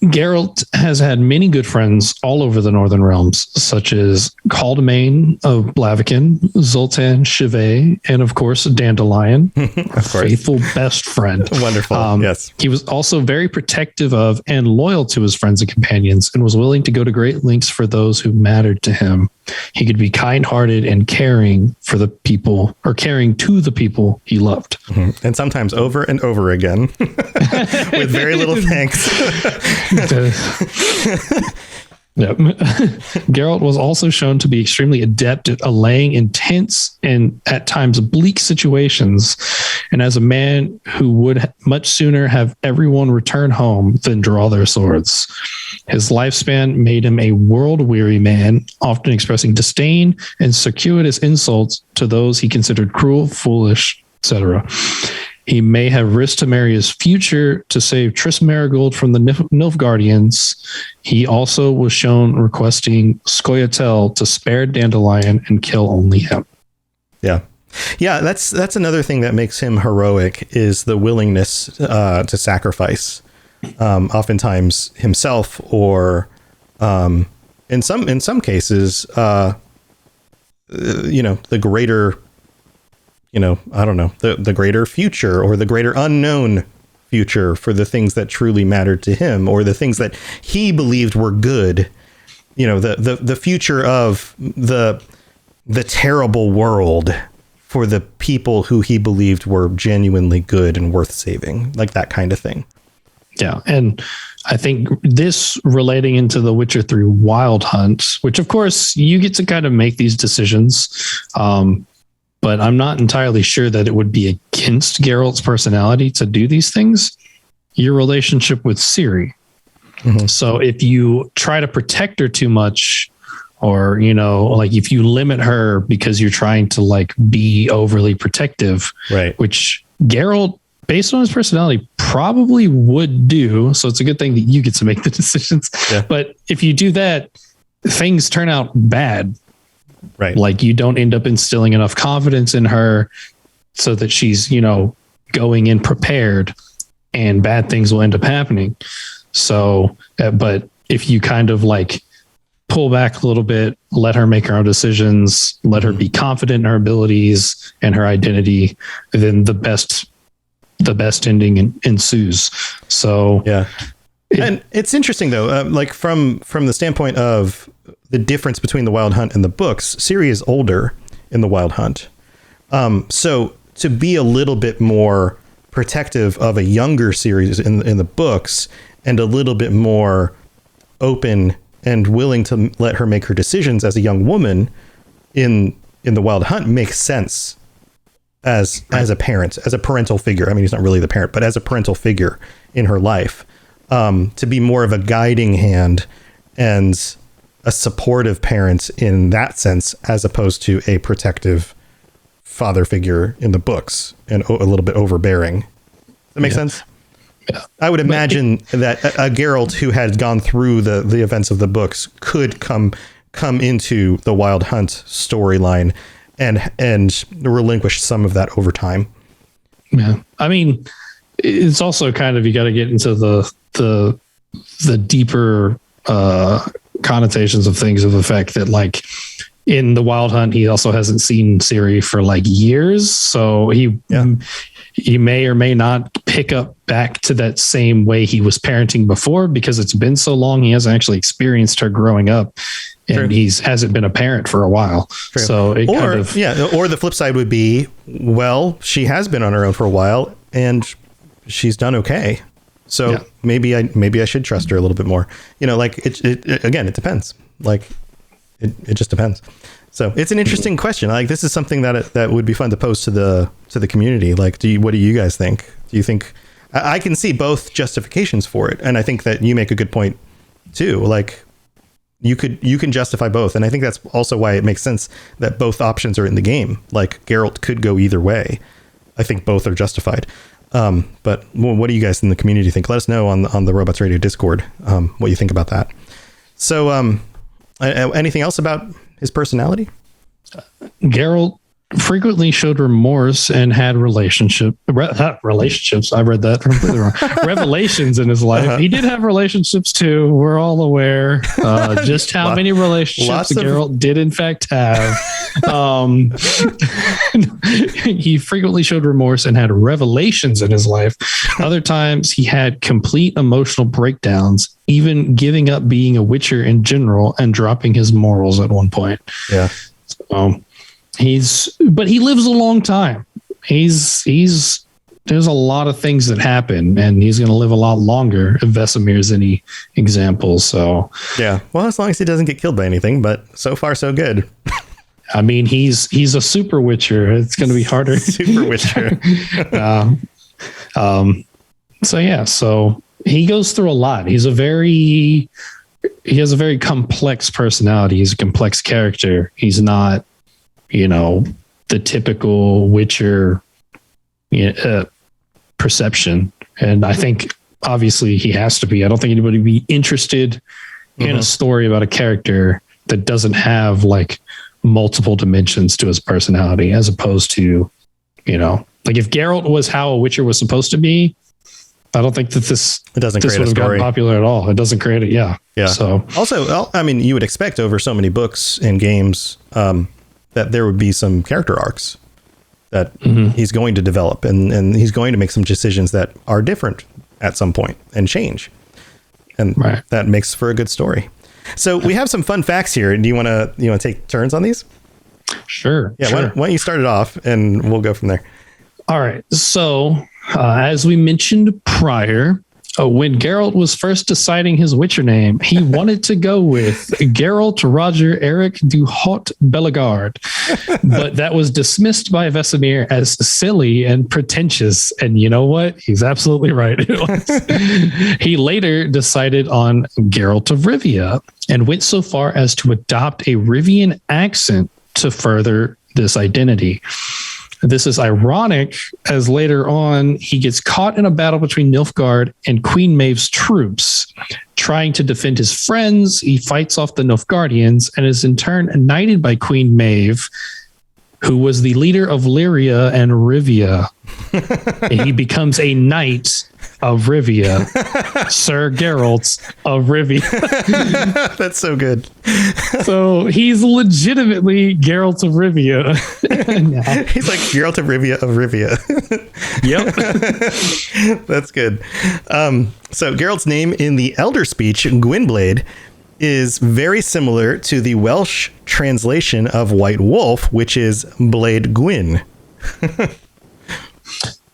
Geralt has had many good friends all over the Northern Realms, such as Caldemain of Blaviken, Zoltan Chevet, and of course Dandelion, a faithful best friend. Wonderful. Yes. He was also very protective of and loyal to his friends and companions, and was willing to go to great lengths for those who mattered to him. He could be kind-hearted and caring for the people, or caring to the people he loved. Mm-hmm. And sometimes over and over again with very little thanks. Yep. Geralt was also shown to be extremely adept at allaying intense and at times bleak situations, and as a man who would much sooner have everyone return home than draw their swords. His lifespan made him a world-weary man, often expressing disdain and circuitous insults to those he considered cruel, foolish, etc. He may have risked Temeria's future to save Triss Marigold from the Nilfgaardians. He also was shown requesting Scoia'tael to spare Dandelion and kill only him. Yeah. Yeah, that's another thing that makes him heroic, is the willingness to sacrifice, oftentimes himself, or in some cases, the greater, I don't know, the greater future, or the greater unknown future for the things that truly mattered to him, or the things that he believed were good. The future of the terrible world for the people who he believed were genuinely good and worth saving, like that kind of thing. Yeah. And I think this relating into the Witcher 3 Wild Hunt, which of course you get to kind of make these decisions. But I'm not entirely sure that it would be against Geralt's personality to do these things. Your relationship with Ciri. Mm-hmm. So if you try to protect her too much, or, if you limit her because you're trying to be overly protective, right? Which Geralt, based on his personality, probably would do. So it's a good thing that you get to make the decisions. Yeah. But if you do that, things turn out bad. Right. Like you don't end up instilling enough confidence in her so that she's, going in prepared, and bad things will end up happening. So, but if you kind of pull back a little bit, let her make her own decisions, let her be confident in her abilities and her identity, then the best ending ensues. So, yeah. And it's interesting though, from the standpoint of the difference between the Wild Hunt and the books, Ciri is older in the Wild Hunt. So to be a little bit more protective of a younger Ciri in the books, and a little bit more open and willing to let her make her decisions as a young woman in the Wild Hunt, makes sense as a parent, as a parental figure. I mean, he's not really the parent, but as a parental figure in her life, to be more of a guiding hand and a supportive parent in that sense, as opposed to a protective father figure in the books and a little bit overbearing. Does that make sense? Yeah. I would imagine that a Geralt who had gone through the events of the books could come into the Wild Hunt storyline and relinquish some of that over time. Yeah. I mean, it's also kind of, you got to get into the deeper connotations of things, of the fact that in the Wild Hunt, he also hasn't seen Ciri for like years, so he may or may not pick up back to that same way he was parenting before, because it's been so long. He hasn't actually experienced her growing up, and hasn't been a parent for a while. True. So it or the flip side would be, well, she has been on her own for a while and she's done okay. So maybe I should trust her a little bit more. Like it again, it depends. Like it just depends. So it's an interesting question. Like, this is something that would be fun to pose to the community. Like, what do you guys think? Do you think I can see both justifications for it? And I think that you make a good point too. Like, you can justify both. And I think that's also why it makes sense that both options are in the game. Like, Geralt could go either way. I think both are justified. But what do you guys in the community think? Let us know on the Robots Radio Discord, what you think about that. So, anything else about his personality? Geralt frequently showed remorse and had relationships. I read that completely wrong. Revelations in his life. He did have relationships too. We're all aware just how many relationships Geralt did in fact have. He frequently showed remorse and had revelations in his life. Other times he had complete emotional breakdowns, even giving up being a Witcher in general and dropping his morals at one point. Yeah. So, but he lives a long time. There's a lot of things that happen, and he's going to live a lot longer if Vesemir's any example. So yeah, well, as long as he doesn't get killed by anything, but so far so good. I mean, he's a super Witcher. It's going to be harder. Super Witcher. So he goes through a lot. He has a very complex personality. He's a complex character. He's not, the typical Witcher perception. And I think obviously he has to be. I don't think anybody would be interested in a story about a character that doesn't have like multiple dimensions to his personality, as opposed to, like if Geralt was how a Witcher was supposed to be, I don't think that this would have gotten popular at all. It doesn't create it. Yeah. So also, well, I mean, you would expect over so many books and games that there would be some character arcs that he's going to develop, and he's going to make some decisions that are different at some point and change. And that makes for a good story. So we have some fun facts here. Do you want to take turns on these? Sure. Yeah. Sure. Why don't you start it off and we'll go from there. All right. So as we mentioned prior, when Geralt was first deciding his Witcher name, he wanted to go with Geralt Roger Eric du Haut Bellegarde, but that was dismissed by Vesemir as silly and pretentious. And you know what? He's absolutely right. He later decided on Geralt of Rivia and went so far as to adopt a Rivian accent to further this identity. This is ironic, as later on he gets caught in a battle between Nilfgaard and Queen Maeve's troops. Trying to defend his friends, he fights off the Nilfgaardians and is in turn knighted by Queen Maeve, who was the leader of Lyria and Rivia. And he becomes a knight of Rivia, Sir Geralt of Rivia. That's so good. So he's legitimately Geralt of Rivia. He's like Geralt of Rivia of Rivia. Yep. That's good. So Geralt's name in the Elder Speech, Gwynblade, is very similar to the Welsh translation of White Wolf, which is Blade Gwyn.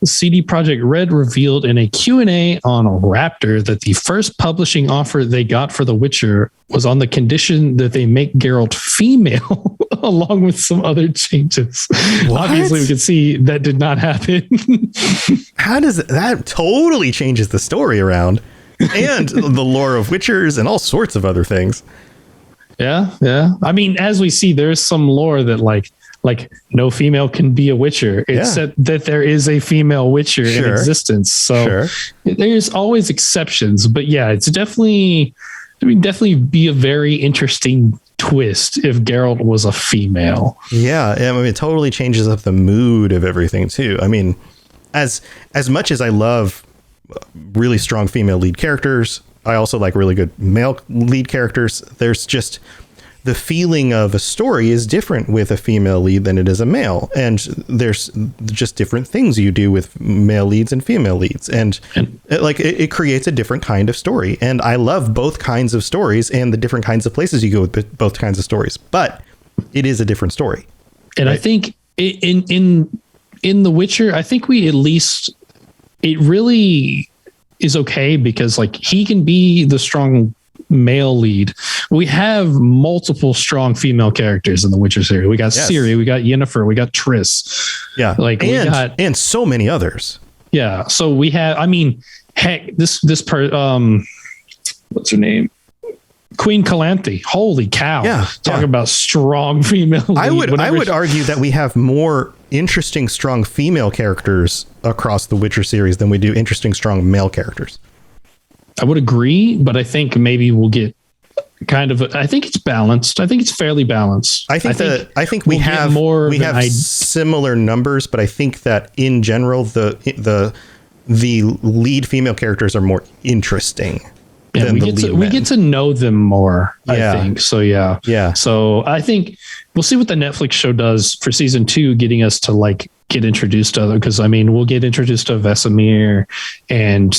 CD Projekt Red revealed in a Q&A on Raptor that the first publishing offer they got for The Witcher was on the condition that they make Geralt female, along with some other changes. What? Obviously, we can see that did not happen. How does that totally changes the story around and the lore of Witchers and all sorts of other things? Yeah. I mean, as we see, there's some lore that like no female can be a Witcher, except that there is a female Witcher in existence. So there's always exceptions, but yeah, it's definitely be a very interesting twist if Geralt was a female. Yeah. I mean, it totally changes up the mood of everything too. I mean, as much as I love really strong female lead characters, I also like really good male lead characters. There's just the feeling of a story is different with a female lead than it is a male. And there's just different things you do with male leads and female leads. And it creates a different kind of story. And I love both kinds of stories and the different kinds of places you go with both kinds of stories. But it is a different story. And right? I think in The Witcher, I think we at least, it really is okay because like he can be the strong male lead. We have multiple strong female characters in the Witcher series. We got Ciri, we got Yennefer, we got Triss. Yeah. Like and so many others. Yeah. So we have, I mean, heck, what's her name? Queen Calanthe. Holy cow. Yeah. Talk about strong female lead. I would argue that we have more interesting, strong female characters across the Witcher series than we do interesting, strong male characters. I would agree, but I think maybe we'll get kind of. I think it's balanced. I think it's fairly balanced. I think we have similar numbers, but I think that in general the lead female characters are more interesting. Yeah, we get to know them more. I think so. Yeah. So I think we'll see what the Netflix show does for season 2, getting us to like get introduced to other. Because I mean, we'll get introduced to Vesemir and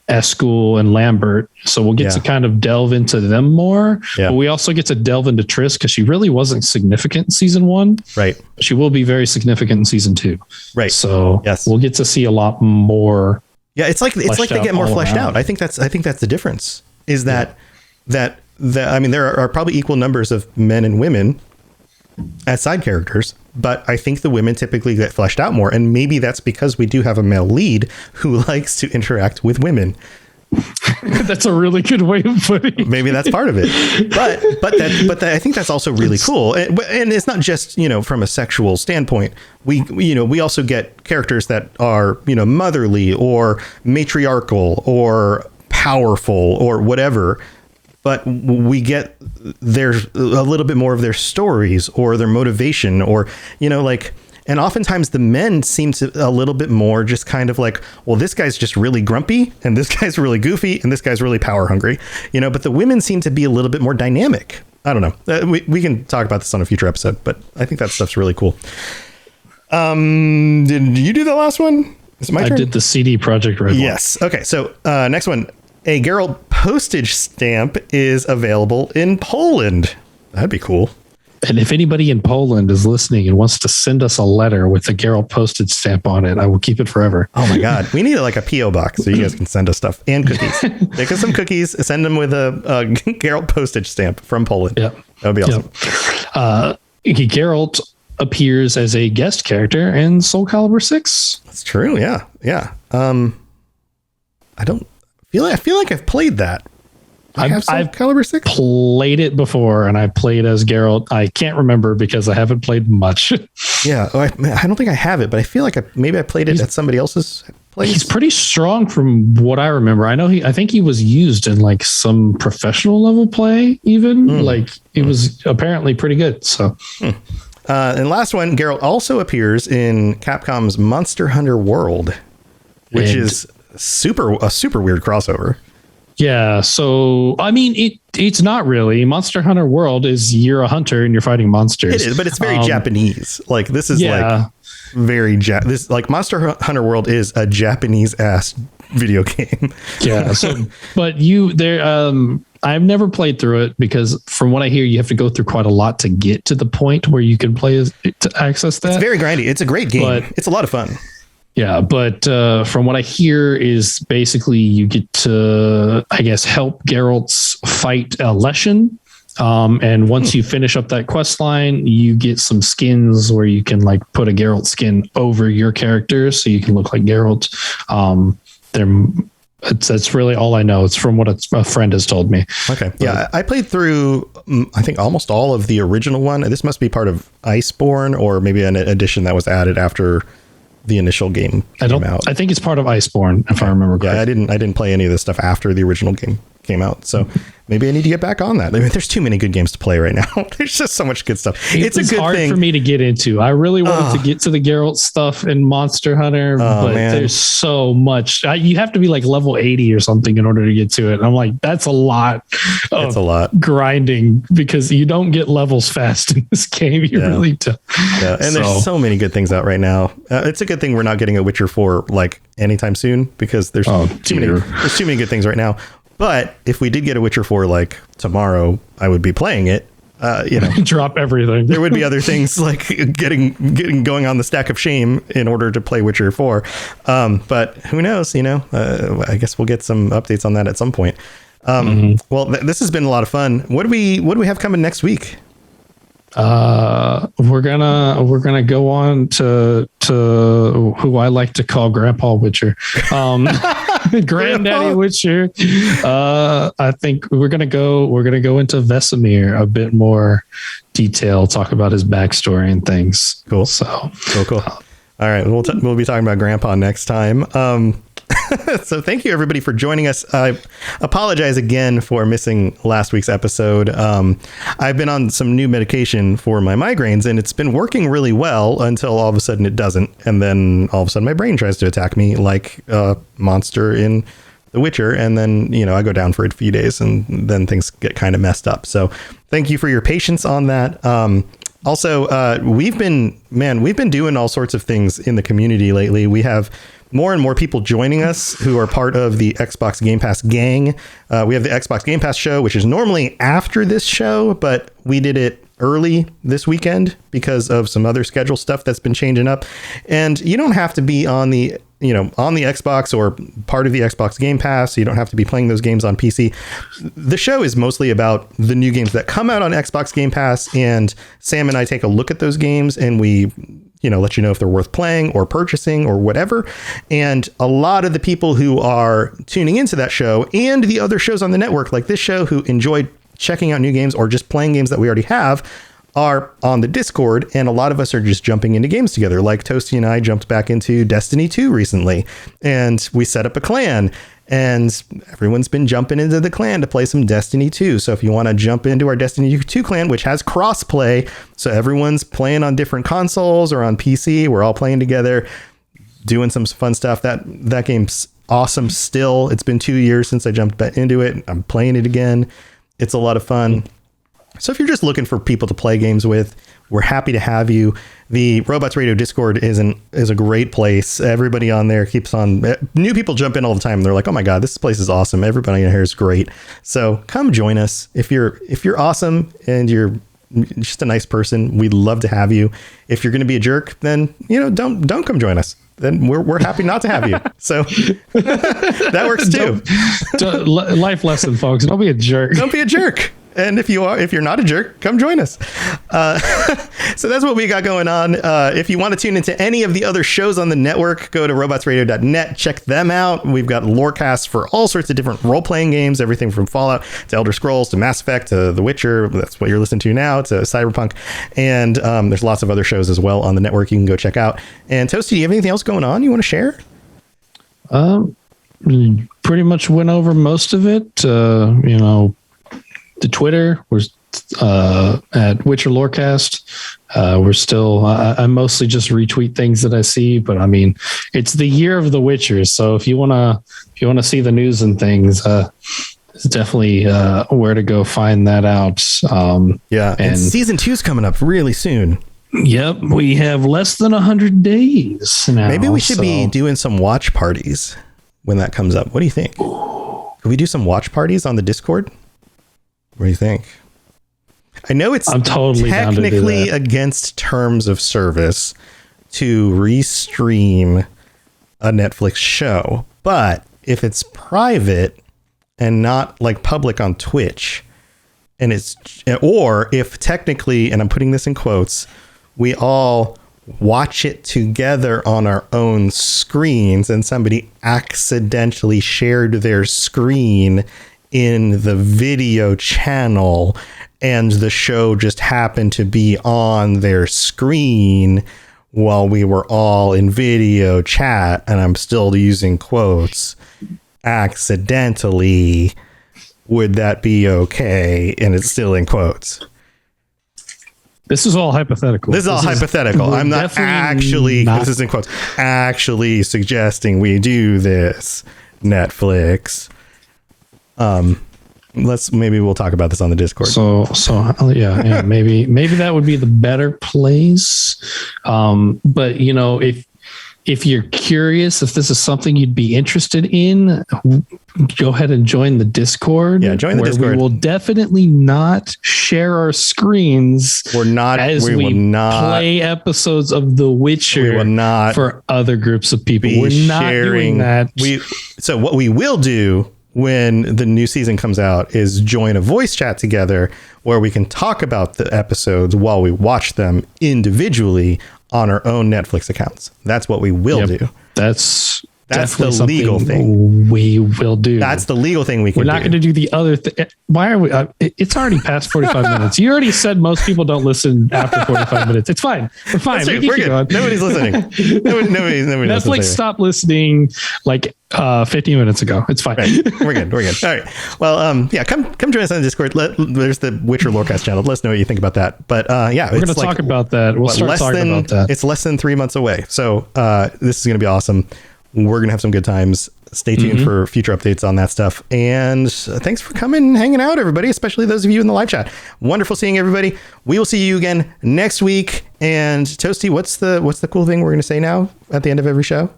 Eskel and Lambert, so we'll get to kind of delve into them more. But we also get to delve into Triss because she really wasn't significant in season 1, right? She will be very significant in season 2, right? So we'll get to see a lot more. Yeah, it's like they get more fleshed out. I think that's the difference. Is that I mean, there are probably equal numbers of men and women as side characters, but I think the women typically get fleshed out more, and maybe that's because we do have a male lead who likes to interact with women. That's a really good way of putting it. Maybe that's part of it, but I think that's also really cool, and it's not just from a sexual standpoint. We also get characters that are motherly or matriarchal or powerful or whatever. But we get there's a little bit more of their stories or their motivation or, and oftentimes the men seem to a little bit more just kind of like, well, this guy's just really grumpy and this guy's really goofy and this guy's really power hungry, but the women seem to be a little bit more dynamic. I don't know. We can talk about this on a future episode, but I think that stuff's really cool. Did you do the last one? Is it my turn? I did the CD Projekt Red one. Yes. Okay. So next one. A Geralt postage stamp is available in Poland. That'd be cool. And if anybody in Poland is listening and wants to send us a letter with a Geralt postage stamp on it, I will keep it forever. Oh my God. We need like a P.O. box so you guys can send us stuff and cookies. Make us some cookies, send them with a Geralt postage stamp from Poland. Yep. That would be awesome. Geralt appears as a guest character in Soul Calibur 6. That's true. Yeah. Yeah. I feel like I've played that. I've Calibur 6? Played it before, and I played as Geralt. I can't remember because I haven't played much. Yeah, I don't think I have it, but I feel like maybe I played it at somebody else's place. He's pretty strong from what I remember. I think he was used in like some professional level play even. Like it was apparently pretty good. So. And last one, Geralt also appears in Capcom's Monster Hunter World, which is a super weird crossover. Yeah, so I mean, it's not really. Monster Hunter World is you're a hunter and you're fighting monsters. It is, but it's very Japanese. Like this is like very this like Monster Hunter World is a Japanese ass video game. Yeah. So, but I've never played through it because from what I hear, you have to go through quite a lot to get to the point where you can play to access that. It's very grindy. It's a great game. But it's a lot of fun. Yeah, but from what I hear is basically you get to, I guess, help Geralt's fight Leshen. And once you finish up that quest line, you get some skins where you can like put a Geralt skin over your character so you can look like Geralt. That's really all I know. It's from what a friend has told me. Okay. Yeah, I played through, I think, almost all of the original one. This must be part of Iceborne or maybe an addition that was added after the initial game came out. I think it's part of Iceborne, if I remember correctly. Yeah, I didn't play any of this stuff after the original game came out. So maybe I need to get back on that. I mean, there's too many good games to play right now. There's just so much good stuff. It's a good hard thing for me to get into. I really wanted to get to the Geralt stuff in Monster Hunter, but man. there's so much. You have to be like level 80 or something in order to get to it. And I'm like, that's a lot. It's a lot grinding because you don't get levels fast in this game. You really don't. Yeah. And there's so many good things out right now. It's a good thing we're not getting a Witcher 4 like anytime soon, because there's too many good things right now. But if we did get a Witcher 4 like tomorrow, I would be playing it. Drop everything. There would be other things like getting going on the stack of shame in order to play Witcher 4. But who knows? I guess we'll get some updates on that at some point. Well, this has been a lot of fun. What do we have coming next week? We're gonna go on to who I like to call Grandpa Witcher, Granddaddy Witcher. I think we're gonna go into Vesemir a bit more detail, talk about his backstory and things. Cool. So cool. All right, we'll be talking about Grandpa next time. So thank you everybody for joining us. I apologize again for missing last week's episode. I've been on some new medication for my migraines, and it's been working really well until all of a sudden it doesn't. And then all of a sudden my brain tries to attack me like a monster in The Witcher. And then, I go down for a few days and then things get kind of messed up. So thank you for your patience on that. Also, we've been doing all sorts of things in the community lately. We have more and more people joining us who are part of the Xbox Game Pass gang. We have the Xbox Game Pass show, which is normally after this show, but we did it early this weekend because of some other schedule stuff that's been changing up. And you don't have to be on the Xbox or part of the Xbox Game Pass. You don't have to be playing those games on PC. The show is mostly about the new games that come out on Xbox Game Pass, and Sam and I take a look at those games and we let you know if they're worth playing or purchasing or whatever. And a lot of the people who are tuning into that show and the other shows on the network, like this show, who enjoyed checking out new games or just playing games that we already have, are on the Discord, and a lot of us are just jumping into games together. Like Toasty and I jumped back into Destiny 2 recently, and we set up a clan, and everyone's been jumping into the clan to play some Destiny 2. So if you want to jump into our Destiny 2 clan, which has crossplay, so everyone's playing on different consoles or on PC, we're all playing together, doing some fun stuff. That game's awesome still. It's been 2 years since I jumped back into it. I'm playing it again. It's a lot of fun. So if you're just looking for people to play games with, we're happy to have you. The Robots Radio Discord is a great place. Everybody on there keeps on. New people jump in all the time. They're like, "Oh my God, this place is awesome. Everybody in here is great." So come join us. If you're awesome and you're just a nice person, we'd love to have you. If you're going to be a jerk, then don't come join us. Then we're happy not to have you. So that works too. Life lesson, folks. Don't be a jerk. Don't be a jerk. And if you're not a jerk, come join us. So that's what we got going on. If you want to tune into any of the other shows on the network, go to robotsradio.net. Check them out. We've got lorecasts for all sorts of different role-playing games, everything from Fallout to Elder Scrolls to Mass Effect to The Witcher. That's what you're listening to now, to Cyberpunk. And there's lots of other shows as well on the network you can go check out. And Toasty, do you have anything else going on you want to share? Pretty much went over most of it. The Twitter was at Witcher Lorecast. We're still. I mostly just retweet things that I see, but I mean, it's the year of the Witcher, so if you wanna see the news and things, it's definitely where to go find that out. Yeah, and season 2's coming up really soon. Yep, we have less than 100 days now. Maybe we should be doing some watch parties when that comes up. What do you think? Could we do some watch parties on the Discord? What do you think? I know I'm totally technically against terms of service to restream a Netflix show, but if it's private and not like public on Twitch, or if technically, and I'm putting this in quotes, we all watch it together on our own screens and somebody accidentally shared their screen in the video channel and the show just happened to be on their screen while we were all in video chat, and I'm still using quotes, accidentally, would that be okay? And it's still in quotes. This is all hypothetical. This is all hypothetical. I'm not actually, this is in quotes, actually suggesting we do this, Netflix. Maybe we'll talk about this on the Discord. So yeah, maybe that would be the better place. But you know, if you're curious, if this is something you'd be interested in, go ahead and join the Discord. Yeah, join the Discord. We will definitely not share our screens. We will not play episodes of The Witcher. We will not for other groups of people. We're not doing that. So what we will do when the new season comes out is join a voice chat together where we can talk about the episodes while we watch them individually on our own Netflix accounts. That's what we will do. That's the legal thing we will do. That's the legal thing we can do. We're not going to do the other thing. Why are we? It's already past 45 minutes. You already said most people don't listen after 45 minutes. It's fine. We're fine. We're good. Nobody's listening. Nobody Netflix stopped listening like 15 minutes ago. It's fine. Right. We're good. All right. Well, yeah, come join us on the Discord. There's the Witcher Lorecast channel. Let us know what you think about that. But yeah, we're going to talk about that. We'll start talking about that. It's less than 3 months away. So this is going to be awesome. We're going to have some good times. Stay tuned for future updates on that stuff. And thanks for coming and hanging out, everybody, especially those of you in the live chat. Wonderful seeing everybody. We will see you again next week. And Toasty, what's the cool thing we're going to say now at the end of every show?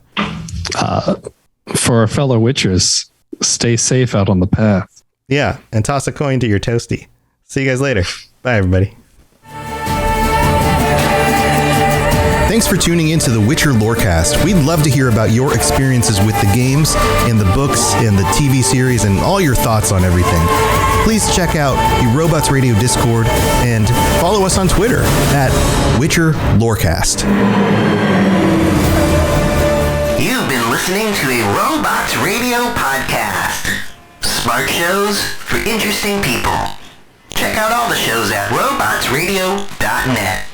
For our fellow Witchers, stay safe out on the path. Yeah, and toss a coin to your Toasty. See you guys later. Bye, everybody. Thanks for tuning into the Witcher Lorecast. We'd love to hear about your experiences with the games and the books and the TV series and all your thoughts on everything. Please check out the Robots Radio Discord and follow us on Twitter at Witcher Lorecast. You've been listening to a Robots Radio podcast. Smart shows for interesting people. Check out all the shows at robotsradio.net.